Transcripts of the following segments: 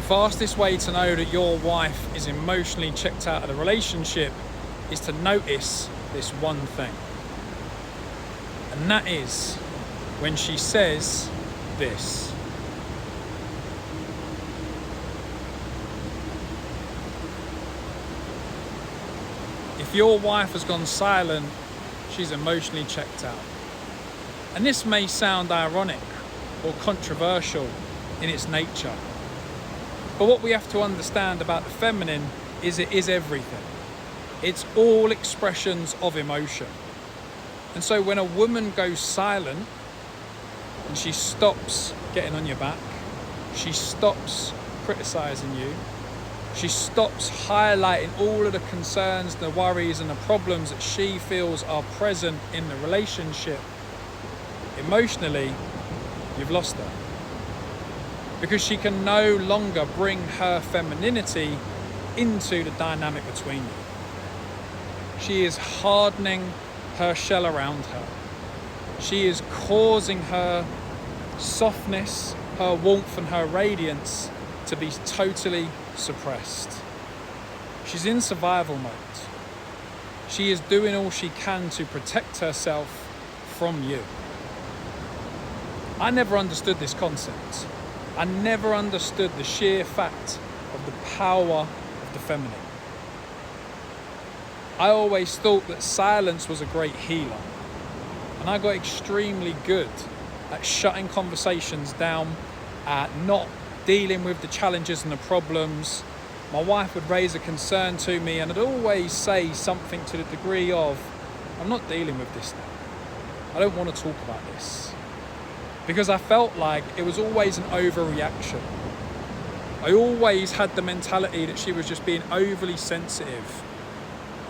fastest way to know that your wife is emotionally checked out of the relationship is to notice this one thing. And that is when she says this. If your wife has gone silent, she's emotionally checked out. And this may sound ironic or controversial in its nature. But what we have to understand about the feminine is it is everything. It's all expressions of emotion. And so when a woman goes silent and she stops getting on your back, she stops criticizing you, she stops highlighting all of the concerns, the worries and the problems that she feels are present in the relationship, emotionally, you've lost her. Because she can no longer bring her femininity into the dynamic between you. She is hardening her shell around her. She is causing her softness, her warmth and her radiance to be totally suppressed. She's in survival mode. She is doing all she can to protect herself from you. I never understood this concept. I never understood the sheer fact of the power of the feminine. I always thought that silence was a great healer. And I got extremely good at shutting conversations down, at not dealing with the challenges and the problems. My wife would raise a concern to me and I'd always say something to the degree of, I'm not dealing with this now. I don't want to talk about this. Because I felt like it was always an overreaction. I always had the mentality that she was just being overly sensitive,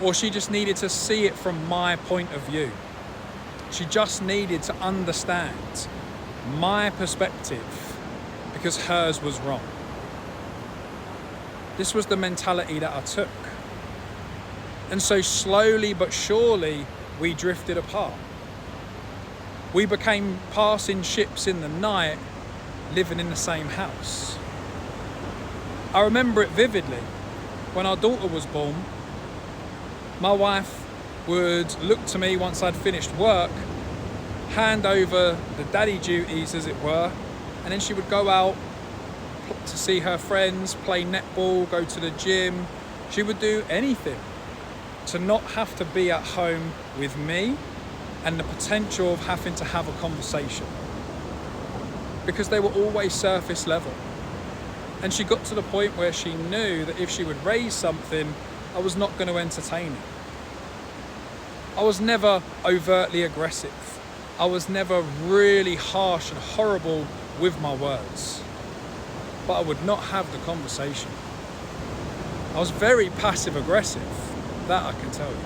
or she just needed to see it from my point of view. She just needed to understand my perspective because hers was wrong. This was the mentality that I took. And so slowly but surely we drifted apart. We became passing ships in the night, living in the same house. I remember it vividly. When our daughter was born, my wife would look to me once I'd finished work, hand over the daddy duties as it were, and then she would go out to see her friends, play netball, go to the gym. She would do anything to not have to be at home with me and the potential of having to have a conversation, because they were always surface level. And she got to the point where she knew that if she would raise something, I was not going to entertain it. I was never overtly aggressive. I was never really harsh and horrible with my words, but I would not have the conversation. I was very passive aggressive, that I can tell you.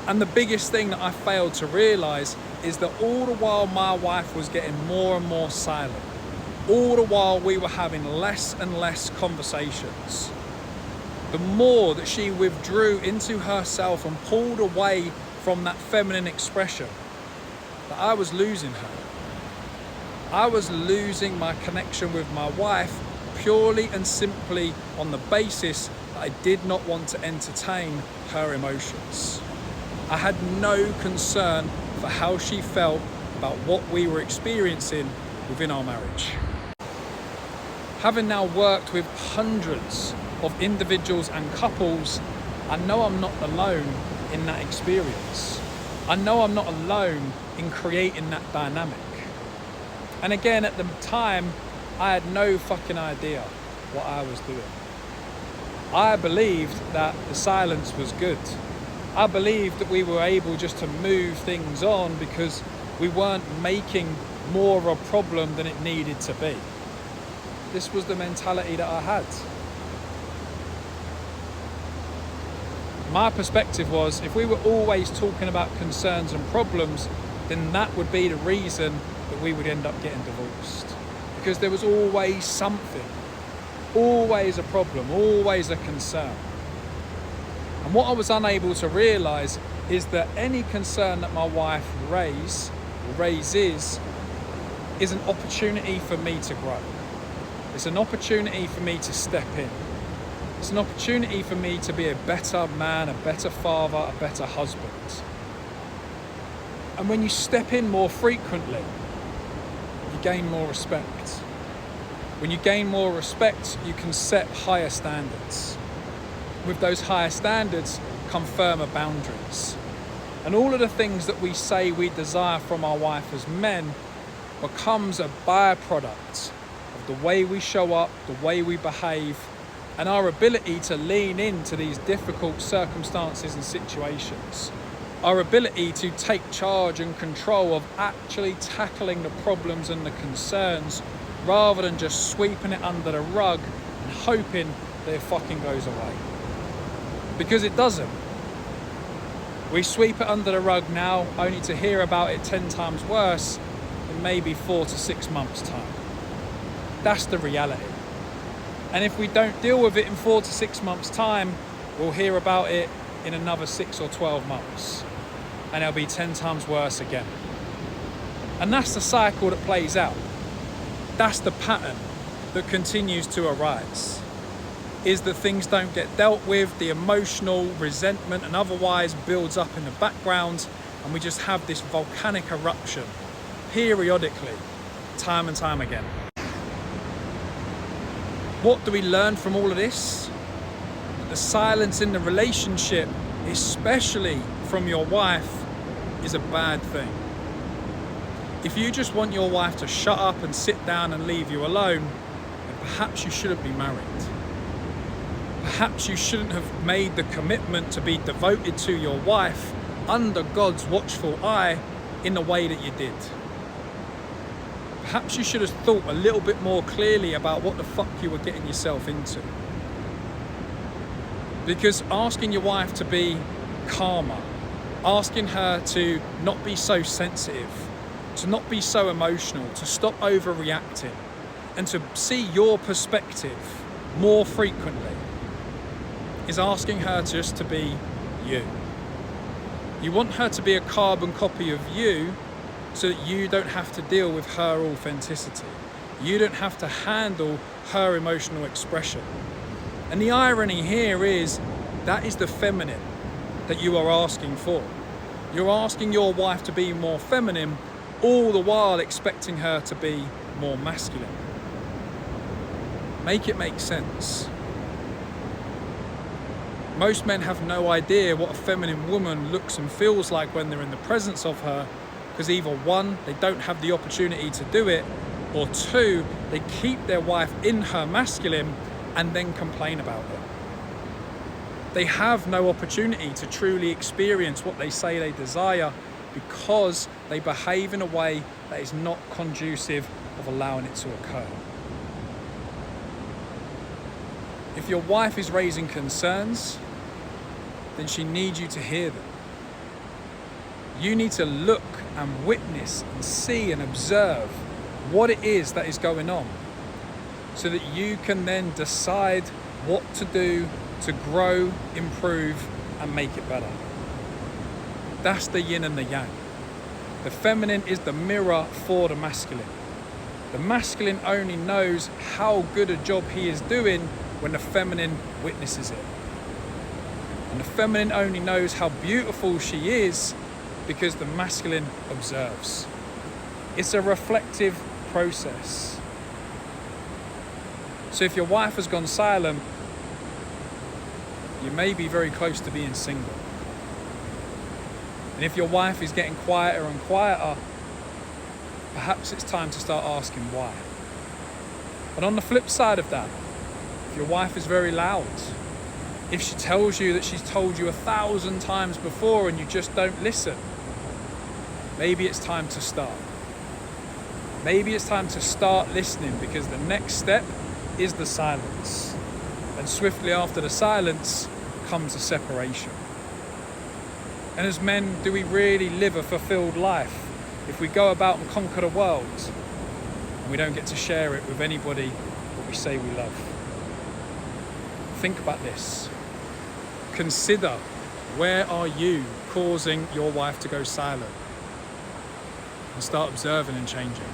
And the biggest thing that I failed to realise is that all the while my wife was getting more and more silent, all the while we were having less and less conversations, the more that she withdrew into herself and pulled away from that feminine expression, that I was losing her. I was losing my connection with my wife purely and simply on the basis that I did not want to entertain her emotions. I had no concern for how she felt about what we were experiencing within our marriage. Having now worked with hundreds of individuals and couples, I know I'm not alone in that experience. I know I'm not alone in creating that dynamic. And again, at the time, I had no fucking idea what I was doing. I believed that the silence was good. I believed that we were able just to move things on because we weren't making more of a problem than it needed to be. This was the mentality that I had. My perspective was, if we were always talking about concerns and problems, then that would be the reason that we would end up getting divorced. Because there was always something, always a problem, always a concern. And what I was unable to realise is that any concern that my wife raises is an opportunity for me to grow. It's an opportunity for me to step in. It's an opportunity for me to be a better man, a better father, a better husband. And when you step in more frequently, you gain more respect. When you gain more respect, you can set higher standards. With those higher standards come firmer boundaries. And all of the things that we say we desire from our wife as men becomes a byproduct of the way we show up, the way we behave, and our ability to lean into these difficult circumstances and situations. Our ability to take charge and control of actually tackling the problems and the concerns rather than just sweeping it under the rug and hoping that it fucking goes away. Because it doesn't. We sweep it under the rug now only to hear about it 10 times worse in maybe 4 to 6 months' time. That's the reality. And if we don't deal with it in 4 to 6 months' time, we'll hear about it in another 6 or 12 months. And it'll be 10 times worse again. And that's the cycle that plays out. That's the pattern that continues to arise. Is that things don't get dealt with, the emotional resentment and otherwise builds up in the background, and we just have this volcanic eruption periodically, time and time again. What do we learn from all of this? That the silence in the relationship, especially from your wife, is a bad thing. If you just want your wife to shut up and sit down and leave you alone, then perhaps you shouldn't be married. Perhaps you shouldn't have made the commitment to be devoted to your wife under God's watchful eye in the way that you did. Perhaps you should have thought a little bit more clearly about what the fuck you were getting yourself into. Because asking your wife to be calmer, asking her to not be so sensitive, to not be so emotional, to stop overreacting, and to see your perspective more frequently is asking her just to be you. You want her to be a carbon copy of you so that you don't have to deal with her authenticity. You don't have to handle her emotional expression. And the irony here is that is the feminine that you are asking for. You're asking your wife to be more feminine, all the while expecting her to be more masculine. Make it make sense. Most men have no idea what a feminine woman looks and feels like when they're in the presence of her, because either one, they don't have the opportunity to do it, or two, they keep their wife in her masculine and then complain about it. They have no opportunity to truly experience what they say they desire because they behave in a way that is not conducive of allowing it to occur. If your wife is raising concerns, then she needs you to hear them. You need to look and witness and see and observe what it is that is going on so that you can then decide what to do to grow, improve, and make it better. That's the yin and the yang. The feminine is the mirror for the masculine. The masculine only knows how good a job he is doing when the feminine witnesses it. And the feminine only knows how beautiful she is because the masculine observes. It's a reflective process. So if your wife has gone silent, you may be very close to being single. And if your wife is getting quieter and quieter, perhaps it's time to start asking why. But on the flip side of that, if your wife is very loud, if she tells you that she's told you 1,000 times before and you just don't listen, maybe it's time to start. Maybe it's time to start listening, because the next step is the silence. And swiftly after the silence comes a separation. And as men, do we really live a fulfilled life if we go about and conquer the world and we don't get to share it with anybody that we say we love? Think about this. Consider, where are you causing your wife to go silent? And start observing and changing.